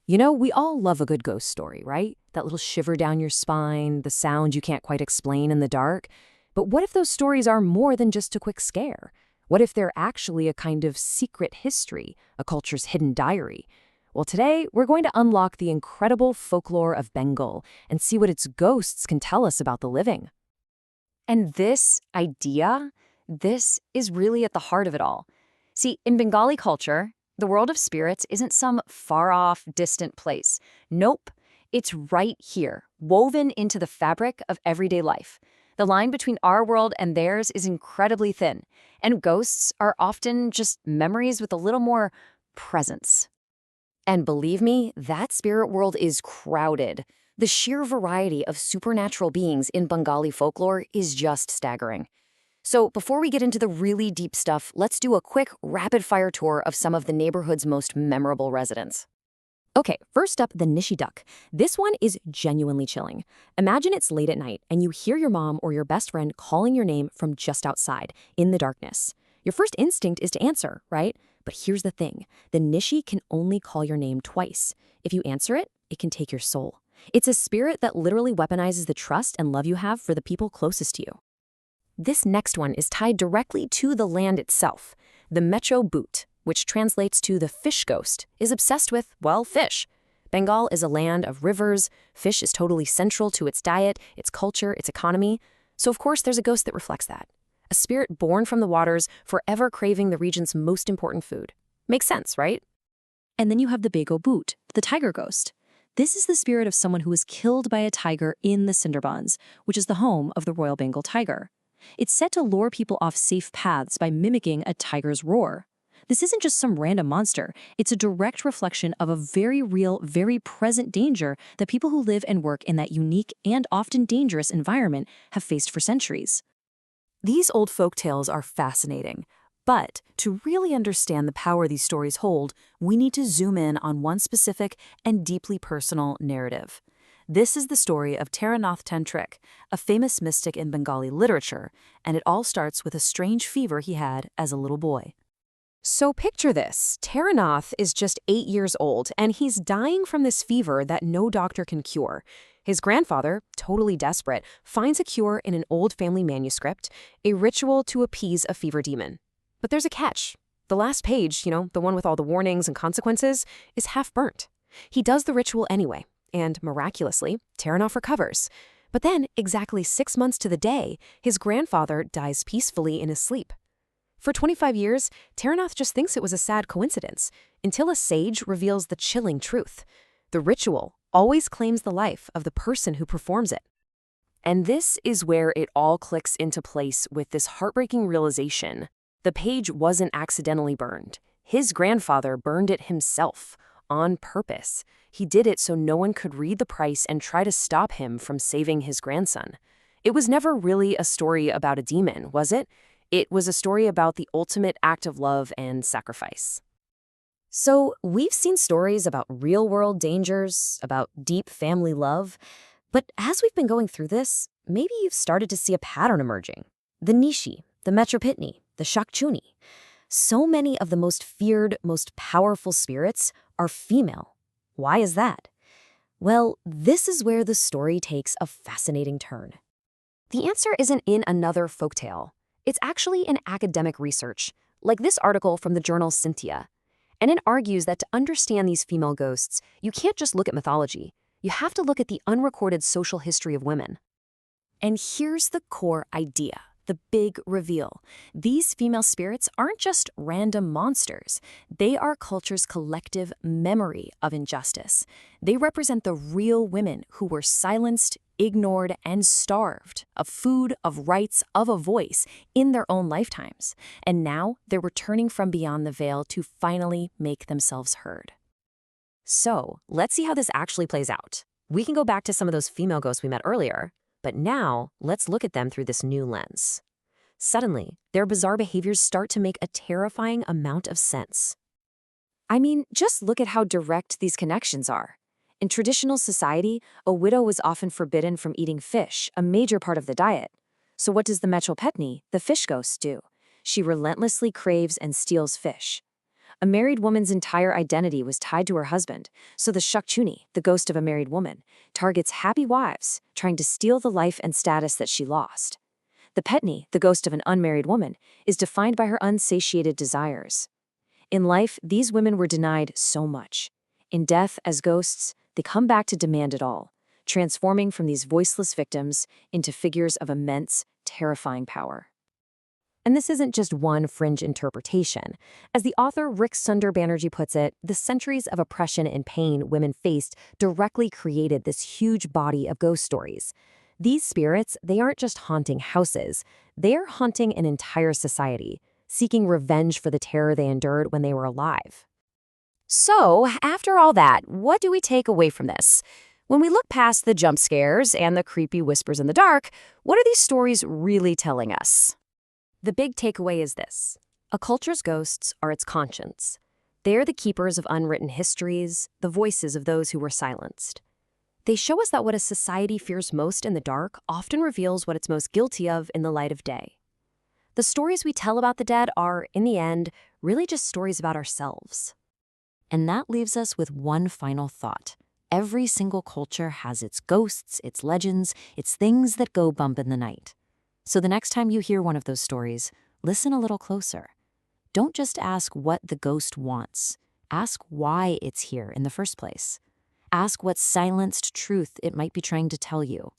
You know, we all love a good ghost story, right? That little shiver down your spine, the sound you can't quite explain in the dark. But what if those stories are more than just a quick scare? What if they're actually a kind of secret history, a culture's hidden diary? Well, today, we're going to unlock the incredible folklore of Bengal and see what its ghosts can tell us about the living. And this is really at the heart of it all. See, in Bengali culture, the world of spirits isn't some far-off, distant place. Nope, it's right here, woven into the fabric of everyday life. The line between our world and theirs is incredibly thin, and ghosts are often just memories with a little more presence. And believe me, that spirit world is crowded. The sheer variety of supernatural beings in Bengali folklore is just staggering. So before we get into the really deep stuff, let's do a quick rapid-fire tour of some of the neighborhood's most memorable residents. Okay, first up, the Nishi duck. This one is genuinely chilling. Imagine it's late at night and you hear your mom or your best friend calling your name from just outside, in the darkness. Your first instinct is to answer, right? But here's the thing. The Nishi can only call your name twice. If you answer it, it can take your soul. It's a spirit that literally weaponizes the trust and love you have for the people closest to you. This next one is tied directly to the land itself. The Metro Bhoot, which translates to the fish ghost, is obsessed with, well, fish. Bengal is a land of rivers. Fish is totally central to its diet, its culture, its economy. So of course there's a ghost that reflects that. A spirit born from the waters, forever craving the region's most important food. Makes sense, right? And then you have the Bego Bhoot, the tiger ghost. This is the spirit of someone who was killed by a tiger in the Sundarbans, which is the home of the Royal Bengal tiger. It's set to lure people off safe paths by mimicking a tiger's roar. This isn't just some random monster. It's a direct reflection of a very real, very present danger that people who live and work in that unique and often dangerous environment have faced for centuries. These old folk tales are fascinating, but to really understand the power these stories hold, we need to zoom in on one specific and deeply personal narrative. This is the story of Taranath Tantrik, a famous mystic in Bengali literature, and it all starts with a strange fever he had as a little boy. So picture this. Taranath is just 8 years old, and he's dying from this fever that no doctor can cure. His grandfather, totally desperate, finds a cure in an old family manuscript, a ritual to appease a fever demon. But there's a catch. The last page, the one with all the warnings and consequences, is half burnt. He does the ritual anyway, and miraculously, Taranath recovers. But then, exactly 6 months to the day, his grandfather dies peacefully in his sleep. For 25 years, Taranath just thinks it was a sad coincidence, until a sage reveals the chilling truth. The ritual always claims the life of the person who performs it. And this is where it all clicks into place with this heartbreaking realization. The page wasn't accidentally burned. His grandfather burned it himself, on purpose. He did it so no one could read the price and try to stop him from saving his grandson. It was never really a story about a demon, was it? It was a story about the ultimate act of love and sacrifice. So, we've seen stories about real-world dangers, about deep family love, but as we've been going through this, maybe you've started to see a pattern emerging. The Nishi, the Metropitni, the Shakchuni. So many of the most feared, most powerful spirits are female. Why is that? Well, this is where the story takes a fascinating turn. The answer isn't in another folktale. It's actually in academic research, like this article from the journal Cynthia. And it argues that to understand these female ghosts, you can't just look at mythology. You have to look at the unrecorded social history of women. And here's the core idea. The big reveal. These female spirits aren't just random monsters. They are culture's collective memory of injustice. They represent the real women who were silenced, ignored, and starved of food, of rights, of a voice in their own lifetimes. And now they're returning from beyond the veil to finally make themselves heard. So let's see how this actually plays out. We can go back to some of those female ghosts we met earlier, but now, let's look at them through this new lens. Suddenly, their bizarre behaviors start to make a terrifying amount of sense. I mean, just look at how direct these connections are. In traditional society, a widow was often forbidden from eating fish, a major part of the diet. So what does the Metropetni, the fish ghost, do? She relentlessly craves and steals fish. A married woman's entire identity was tied to her husband, so the Shakchuni, the ghost of a married woman, targets happy wives, trying to steal the life and status that she lost. The Petni, the ghost of an unmarried woman, is defined by her unsatiated desires. In life, these women were denied so much. In death, as ghosts, they come back to demand it all, transforming from these voiceless victims into figures of immense, terrifying power. And this isn't just one fringe interpretation. As the author Rick Sundar Banerjee puts it, the centuries of oppression and pain women faced directly created this huge body of ghost stories. These spirits, they aren't just haunting houses, they're haunting an entire society, seeking revenge for the terror they endured when they were alive. So, after all that, what do we take away from this? When we look past the jump scares and the creepy whispers in the dark, what are these stories really telling us? The big takeaway is this. A culture's ghosts are its conscience. They are the keepers of unwritten histories, the voices of those who were silenced. They show us that what a society fears most in the dark often reveals what it's most guilty of in the light of day. The stories we tell about the dead are, in the end, really just stories about ourselves. And that leaves us with one final thought. Every single culture has its ghosts, its legends, its things that go bump in the night. So the next time you hear one of those stories, listen a little closer. Don't just ask what the ghost wants. Ask why it's here in the first place. Ask what silenced truth it might be trying to tell you.